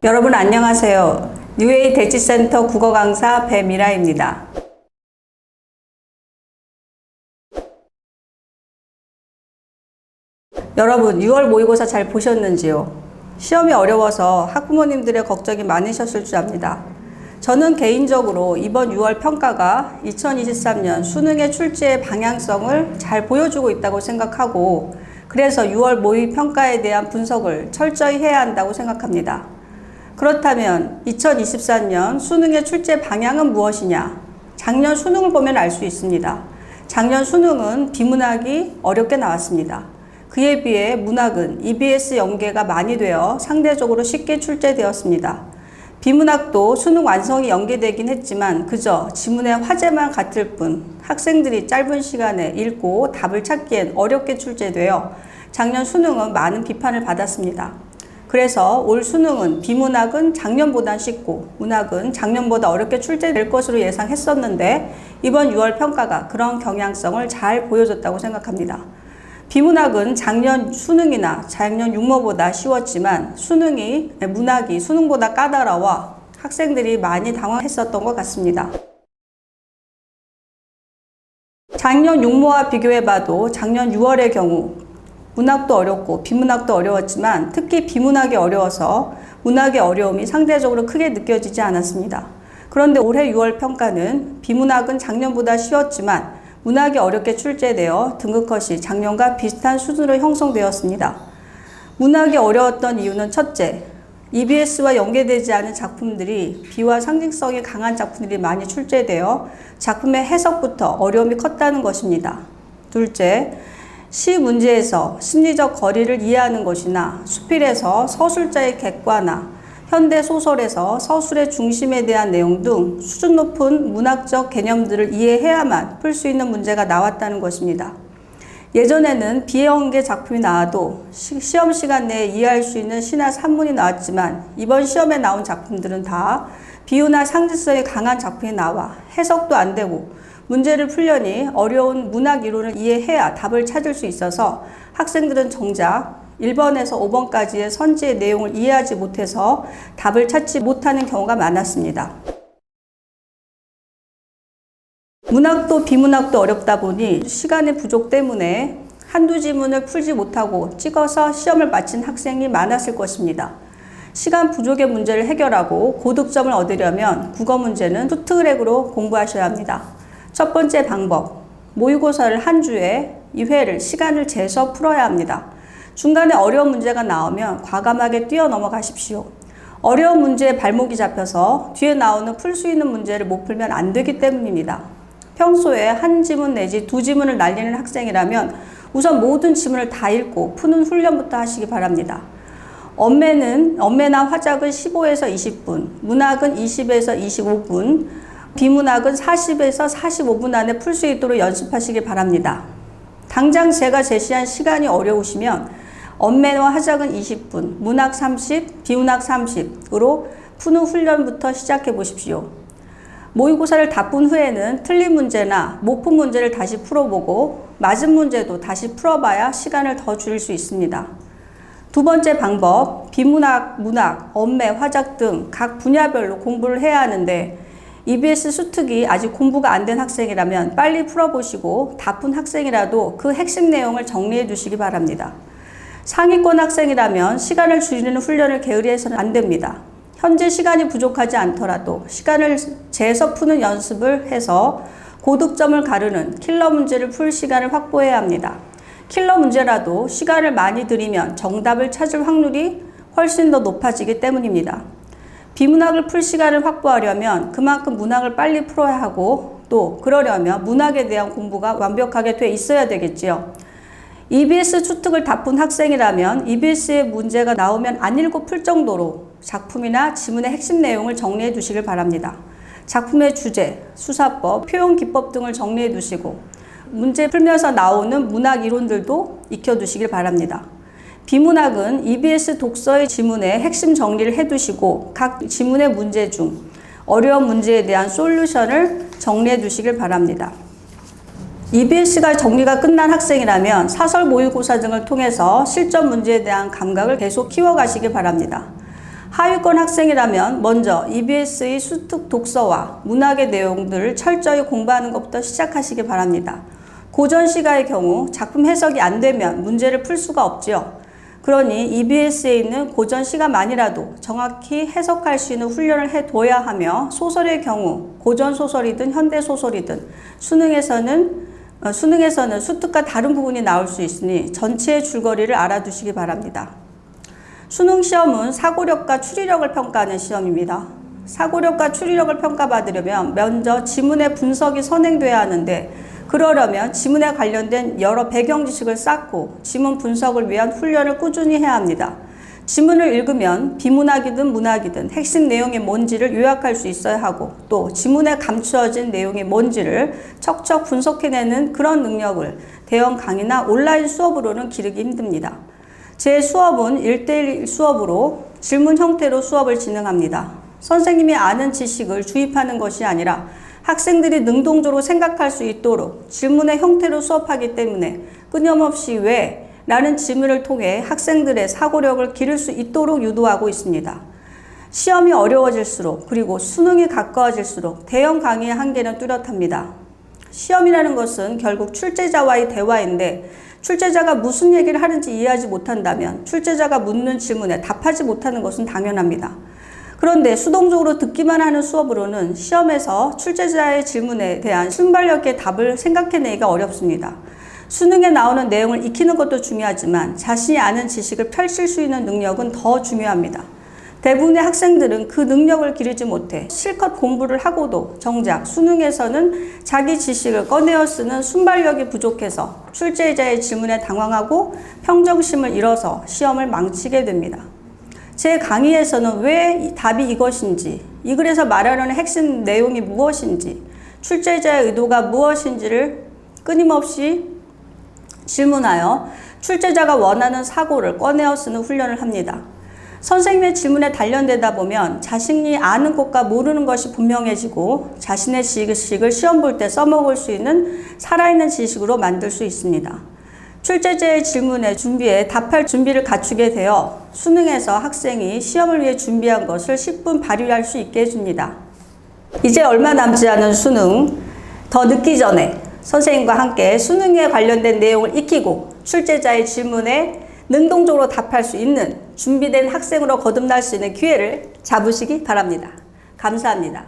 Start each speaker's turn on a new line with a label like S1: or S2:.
S1: 여러분 안녕하세요. 뉴에이 대치센터 국어 강사 배미라입니다. 여러분 6월 모의고사 잘 보셨는지요? 시험이 어려워서 학부모님들의 걱정이 많으셨을 줄 압니다. 저는 개인적으로 이번 6월 평가가 2023년 수능의 출제의 방향성을 잘 보여주고 있다고 생각하고, 그래서 6월 모의 평가에 대한 분석을 철저히 해야 한다고 생각합니다. 그렇다면 2024년 수능의 출제 방향은 무엇이냐? 작년 수능을 보면 알 수 있습니다. 작년 수능은 비문학이 어렵게 나왔습니다. 그에 비해 문학은 EBS 연계가 많이 되어 상대적으로 쉽게 출제되었습니다. 비문학도 수능 완성이 연계되긴 했지만 그저 지문의 화제만 같을 뿐 학생들이 짧은 시간에 읽고 답을 찾기엔 어렵게 출제되어 작년 수능은 많은 비판을 받았습니다. 그래서 올 수능은 비문학은 작년보다 쉽고 문학은 작년보다 어렵게 출제될 것으로 예상했었는데, 이번 6월 평가가 그런 경향성을 잘 보여줬다고 생각합니다. 비문학은 작년 수능이나 작년 육모보다 쉬웠지만 문학이 수능보다 까다로워 학생들이 많이 당황했었던 것 같습니다. 작년 육모와 비교해봐도 작년 6월의 경우 문학도 어렵고 비문학도 어려웠지만 특히 비문학이 어려워서 문학의 어려움이 상대적으로 크게 느껴지지 않았습니다. 그런데 올해 6월 평가는 비문학은 작년보다 쉬웠지만 문학이 어렵게 출제되어 등급컷이 작년과 비슷한 수준으로 형성되었습니다. 문학이 어려웠던 이유는 첫째, EBS와 연계되지 않은 작품들이 비와 상징성이 강한 작품들이 많이 출제되어 작품의 해석부터 어려움이 컸다는 것입니다. 둘째, 시 문제에서 심리적 거리를 이해하는 것이나 수필에서 서술자의 객과나 현대 소설에서 서술의 중심에 대한 내용 등 수준 높은 문학적 개념들을 이해해야만 풀 수 있는 문제가 나왔다는 것입니다. 예전에는 비연계 작품이 나와도 시험 시간 내에 이해할 수 있는 시나 산문이 나왔지만 이번 시험에 나온 작품들은 다 비유나 상징성이 강한 작품이 나와 해석도 안 되고 문제를 풀려니 어려운 문학 이론을 이해해야 답을 찾을 수 있어서 학생들은 정작 1번에서 5번까지의 선지의 내용을 이해하지 못해서 답을 찾지 못하는 경우가 많았습니다. 문학도 비문학도 어렵다 보니 시간의 부족 때문에 한두 지문을 풀지 못하고 찍어서 시험을 마친 학생이 많았을 것입니다. 시간 부족의 문제를 해결하고 고득점을 얻으려면 국어 문제는 투트랙으로 공부하셔야 합니다. 첫 번째 방법, 모의고사를 한 주에 2회를 시간을 재서 풀어야 합니다. 중간에 어려운 문제가 나오면 과감하게 뛰어넘어가십시오. 어려운 문제에 발목이 잡혀서 뒤에 나오는 풀 수 있는 문제를 못 풀면 안 되기 때문입니다. 평소에 한 지문 내지 두 지문을 날리는 학생이라면 우선 모든 지문을 다 읽고 푸는 훈련부터 하시기 바랍니다. 언매나 화작은 15에서 20분, 문학은 20에서 25분, 비문학은 40에서 45분 안에 풀 수 있도록 연습하시기 바랍니다. 당장 제가 제시한 시간이 어려우시면 언매와 화작은 20분, 문학 30, 비문학 30으로 푸는 훈련부터 시작해 보십시오. 모의고사를 다 푼 후에는 틀린 문제나 못 푼 문제를 다시 풀어보고 맞은 문제도 다시 풀어봐야 시간을 더 줄일 수 있습니다. 두 번째 방법, 비문학, 문학, 언매, 화작 등 각 분야별로 공부를 해야 하는데 EBS 수특이 아직 공부가 안 된 학생이라면 빨리 풀어보시고 다 푼 학생이라도 그 핵심 내용을 정리해 두시기 바랍니다. 상위권 학생이라면 시간을 줄이는 훈련을 게으리해서는 안 됩니다. 현재 시간이 부족하지 않더라도 시간을 재서 푸는 연습을 해서 고득점을 가르는 킬러 문제를 풀 시간을 확보해야 합니다. 킬러 문제라도 시간을 많이 들이면 정답을 찾을 확률이 훨씬 더 높아지기 때문입니다. 비문학을 풀 시간을 확보하려면 그만큼 문학을 빨리 풀어야 하고, 또 그러려면 문학에 대한 공부가 완벽하게 돼 있어야 되겠지요. EBS 추특을 다 푼 학생이라면 EBS의 문제가 나오면 안 읽고 풀 정도로 작품이나 지문의 핵심 내용을 정리해 두시길 바랍니다. 작품의 주제, 수사법, 표현 기법 등을 정리해 두시고 문제 풀면서 나오는 문학 이론들도 익혀 두시길 바랍니다. 비문학은 EBS 독서의 지문의 핵심 정리를 해두시고 각 지문의 문제 중 어려운 문제에 대한 솔루션을 정리해 두시길 바랍니다. EBS가 정리가 끝난 학생이라면 사설 모의고사 등을 통해서 실전 문제에 대한 감각을 계속 키워가시기 바랍니다. 하위권 학생이라면 먼저 EBS의 수특 독서와 문학의 내용들을 철저히 공부하는 것부터 시작하시기 바랍니다. 고전 시가의 경우 작품 해석이 안 되면 문제를 풀 수가 없지요. 그러니 EBS에 있는 고전 시가만이라도 정확히 해석할 수 있는 훈련을 해둬야 하며, 소설의 경우 고전 소설이든 현대 소설이든 수능에서는 수특과 다른 부분이 나올 수 있으니 전체의 줄거리를 알아두시기 바랍니다. 수능 시험은 사고력과 추리력을 평가하는 시험입니다. 사고력과 추리력을 평가받으려면 먼저 지문의 분석이 선행돼야 하는데, 그러려면 지문에 관련된 여러 배경 지식을 쌓고 지문 분석을 위한 훈련을 꾸준히 해야 합니다. 지문을 읽으면 비문학이든 문학이든 핵심 내용이 뭔지를 요약할 수 있어야 하고, 또 지문에 감추어진 내용이 뭔지를 척척 분석해내는 그런 능력을 대형 강의나 온라인 수업으로는 기르기 힘듭니다. 제 수업은 1:1 수업으로 질문 형태로 수업을 진행합니다. 선생님이 아는 지식을 주입하는 것이 아니라 학생들이 능동적으로 생각할 수 있도록 질문의 형태로 수업하기 때문에 끊임없이 왜? 라는 질문을 통해 학생들의 사고력을 기를 수 있도록 유도하고 있습니다. 시험이 어려워질수록, 그리고 수능이 가까워질수록 대형 강의의 한계는 뚜렷합니다. 시험이라는 것은 결국 출제자와의 대화인데, 출제자가 무슨 얘기를 하는지 이해하지 못한다면 출제자가 묻는 질문에 답하지 못하는 것은 당연합니다. 그런데 수동적으로 듣기만 하는 수업으로는 시험에서 출제자의 질문에 대한 순발력의 답을 생각해내기가 어렵습니다. 수능에 나오는 내용을 익히는 것도 중요하지만 자신이 아는 지식을 펼칠 수 있는 능력은 더 중요합니다. 대부분의 학생들은 그 능력을 기르지 못해 실컷 공부를 하고도 정작 수능에서는 자기 지식을 꺼내어 쓰는 순발력이 부족해서 출제자의 질문에 당황하고 평정심을 잃어서 시험을 망치게 됩니다. 제 강의에서는 왜 답이 이것인지, 이 글에서 말하려는 핵심 내용이 무엇인지, 출제자의 의도가 무엇인지를 끊임없이 질문하여 출제자가 원하는 사고를 꺼내어 쓰는 훈련을 합니다. 선생님의 질문에 단련되다 보면 자신이 아는 것과 모르는 것이 분명해지고 자신의 지식을 시험 볼 때 써먹을 수 있는 살아있는 지식으로 만들 수 있습니다. 출제자의 질문에 준비해 답할 준비를 갖추게 되어 수능에서 학생이 시험을 위해 준비한 것을 10분 발휘할 수 있게 해줍니다. 이제 얼마 남지 않은 수능, 더 늦기 전에 선생님과 함께 수능에 관련된 내용을 익히고 출제자의 질문에 능동적으로 답할 수 있는 준비된 학생으로 거듭날 수 있는 기회를 잡으시기 바랍니다. 감사합니다.